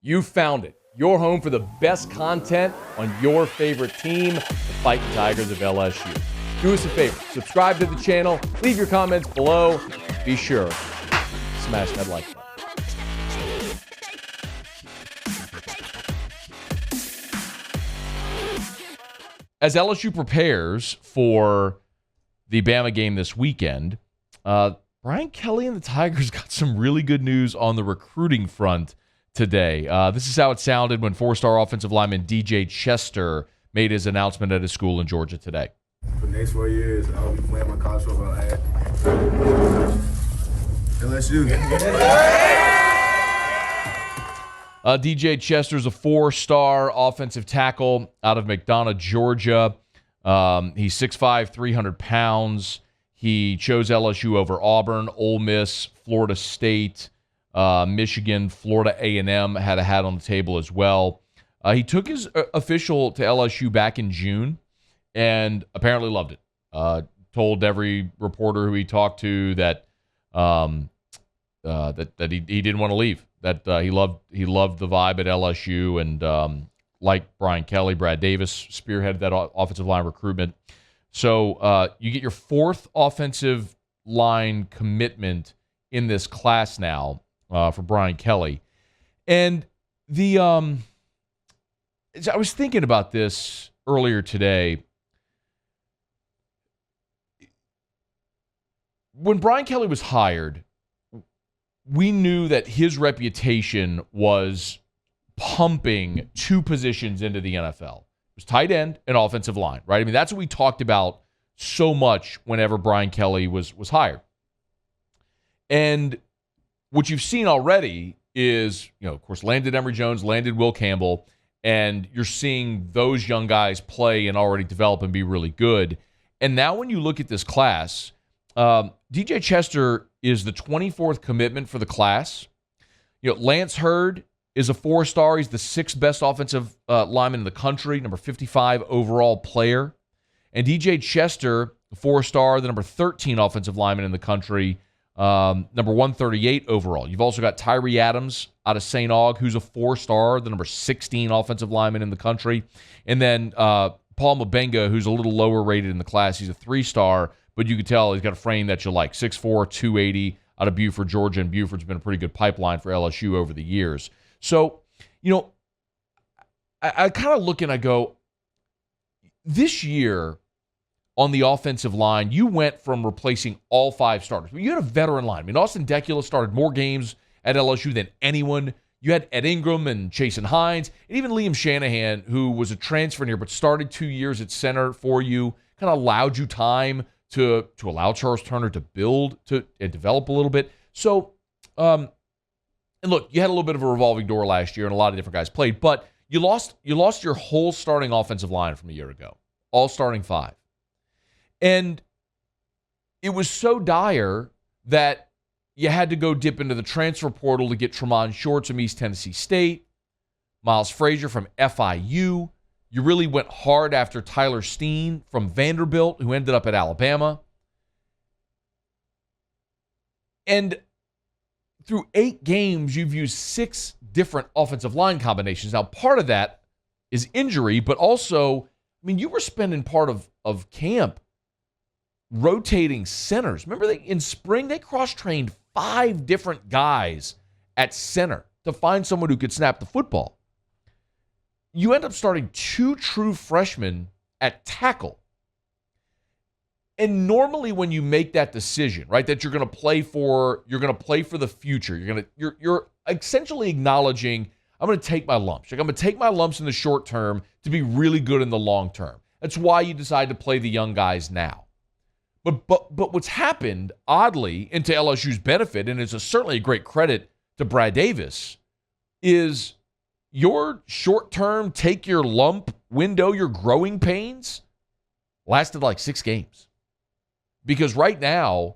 You found it. Your home for the best content on your favorite team, the Fighting Tigers of LSU. Do us a favor. Subscribe to the channel. Leave your comments below. Be sure to smash that like button. As LSU prepares for the Bama game this weekend, Brian Kelly and the Tigers got some really good news on the recruiting front today. This is how it sounded when four-star offensive lineman DJ Chester made his announcement at his school in Georgia today. For the next 4 years, I'll be playing my college football at LSU. DJ Chester's a four-star offensive tackle out of McDonough, Georgia. He's 6'5", 300 pounds. He chose LSU over Auburn, Ole Miss, Florida State, Michigan, Florida A&M had a hat on the table as well. He took his official to LSU back in June and apparently loved it. Told every reporter who he talked to that that he didn't want to leave. That he loved the vibe at LSU, and like Brian Kelly, Brad Davis spearheaded that offensive line recruitment. So you get your fourth offensive line commitment in this class now for Brian Kelly. And I was thinking about this earlier today. When Brian Kelly was hired, we knew that his reputation was pumping two positions into the NFL. It was tight end and offensive line, right? I mean, that's what we talked about so much whenever Brian Kelly was hired. And what you've seen already is, of course, landed Emory Jones, landed Will Campbell, and you're seeing those young guys play and already develop and be really good. And now when you look at this class, DJ Chester is the 24th commitment for the class. Lance Hurd is a four-star. He's the sixth best offensive lineman in the country, number 55 overall player. And DJ Chester, a four-star, the number 13 offensive lineman in the country, number 138 overall. You've also got Tyree Adams out of St. Aug, who's a four-star, the number 16 offensive lineman in the country. And then Paul Mabenga, who's a little lower rated in the class. He's a three-star, but you can tell he's got a frame that you like, 6'4", 280, out of Buford, Georgia, and Buford's been a pretty good pipeline for LSU over the years. So, I kind of look and I go, this year on the offensive line, you went from replacing all five starters. You had a veteran line. I mean, Austin Decula started more games at LSU than anyone. You had Ed Ingram and Chasen Hines, and even Liam Shanahan, who was a transfer in here but started 2 years at center for you, kind of allowed you time to allow Charles Turner to build and develop a little bit. So, and look, you had a little bit of a revolving door last year, and a lot of different guys played, but you lost your whole starting offensive line from a year ago, all starting five. And it was so dire that you had to go dip into the transfer portal to get Tremont Shorts from East Tennessee State, Miles Frazier from FIU. You really went hard after Tyler Steen from Vanderbilt, who ended up at Alabama. And through 8 games, you've used 6 different offensive line combinations. Now, part of that is injury, but also, you were spending part of camp rotating centers. Remember, in spring, they cross-trained 5 different guys at center to find someone who could snap the football. You end up starting 2 true freshmen at tackle. And normally when you make that decision, right, that you're going to play for the future, you're essentially acknowledging, I'm going to take my lumps. I'm going to take my lumps in the short term to be really good in the long term. That's why you decide to play the young guys now. But what's happened, oddly, and to LSU's benefit, and it's certainly a great credit to Brad Davis, is your short-term take-your-lump window, your growing pains, lasted like 6 games. Because right now,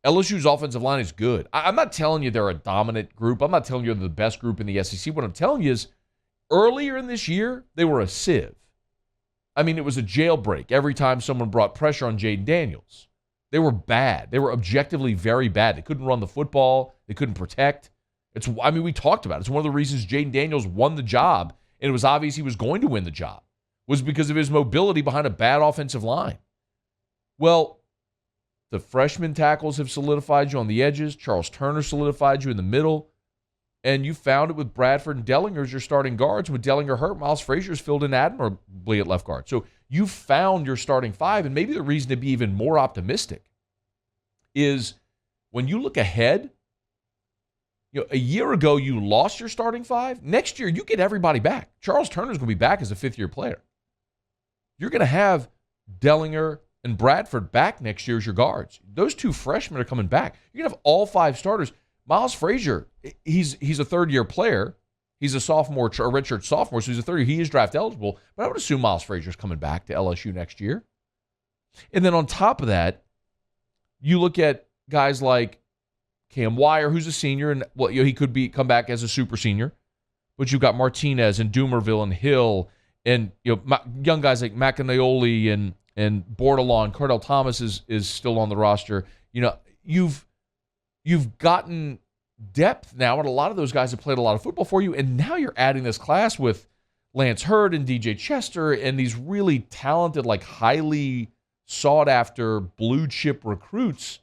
LSU's offensive line is good. I'm not telling you they're a dominant group. I'm not telling you they're the best group in the SEC. What I'm telling you is earlier in this year, they were a sieve. It was a jailbreak every time someone brought pressure on Jaden Daniels. They were bad. They were objectively very bad. They couldn't run the football. They couldn't protect. We talked about it. It's one of the reasons Jaden Daniels won the job, and it was obvious he was going to win the job, was because of his mobility behind a bad offensive line. Well, the freshman tackles have solidified you on the edges. Charles Turner solidified you in the middle. And you found it with Bradford and Dellinger as your starting guards. With Dellinger hurt, Miles Frazier's filled in admirably at left guard. So you found your starting five, and maybe the reason to be even more optimistic is when you look ahead, a year ago you lost your starting five. Next year you get everybody back. Charles Turner's going to be back as a fifth-year player. You're going to have Dellinger and Bradford back next year as your guards. Those two freshmen are coming back. You're going to have all five starters. Miles Frazier, he's a third-year player. He's a sophomore, a redshirt sophomore, so he's a third year. He is draft eligible, but I would assume Miles Frazier's coming back to LSU next year. And then on top of that, you look at guys like Cam Wire, who's a senior, and he could come back as a super senior. But you've got Martinez and Doomerville and Hill, and young guys like McAnaioli and Bordelon. Cardell Thomas is still on the roster. You've gotten depth now, and a lot of those guys have played a lot of football for you, and now you're adding this class with Lance Hurd and DJ Chester and these really talented, highly sought-after blue-chip recruits.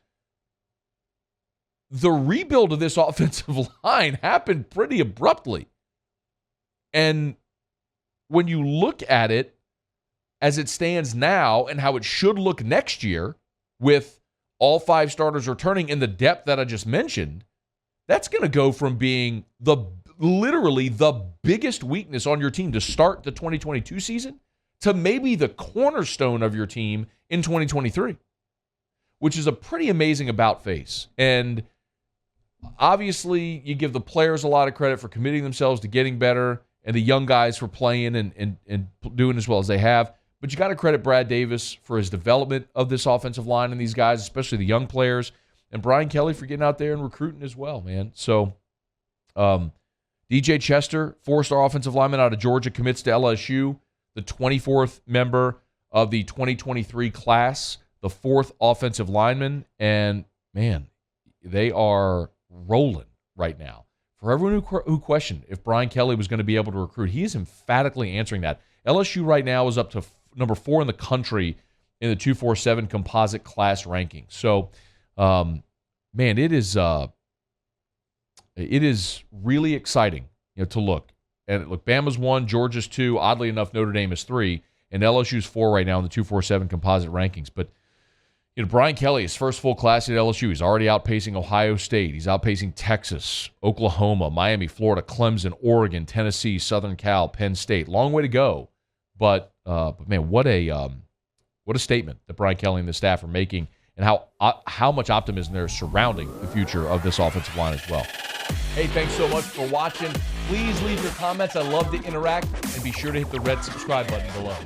The rebuild of this offensive line happened pretty abruptly. And when you look at it as it stands now and how it should look next year with all five starters returning in the depth that I just mentioned, that's going to go from being literally the biggest weakness on your team to start the 2022 season to maybe the cornerstone of your team in 2023, which is a pretty amazing about face. And obviously, you give the players a lot of credit for committing themselves to getting better and the young guys for playing and doing as well as they have. But you got to credit Brad Davis for his development of this offensive line and these guys, especially the young players, and Brian Kelly for getting out there and recruiting as well, man. So DJ Chester, four-star offensive lineman out of Georgia, commits to LSU, the 24th member of the 2023 class, the fourth offensive lineman. And, man, they are rolling right now. For everyone who questioned if Brian Kelly was going to be able to recruit, he is emphatically answering that. LSU right now is up to number 4 in the country in the 247 composite class ranking. So, man, it is really exciting, to look. And look, Bama's 1, Georgia's 2, oddly enough, Notre Dame is 3, and LSU's 4 right now in the 247 composite rankings. But Brian Kelly, his first full class at LSU, he's already outpacing Ohio State. He's outpacing Texas, Oklahoma, Miami, Florida, Clemson, Oregon, Tennessee, Southern Cal, Penn State. Long way to go. But man, what a statement that Brian Kelly and the staff are making, and how much optimism there is surrounding the future of this offensive line as well. Hey, thanks so much for watching. Please leave your comments. I love to interact, and be sure to hit the red subscribe button below.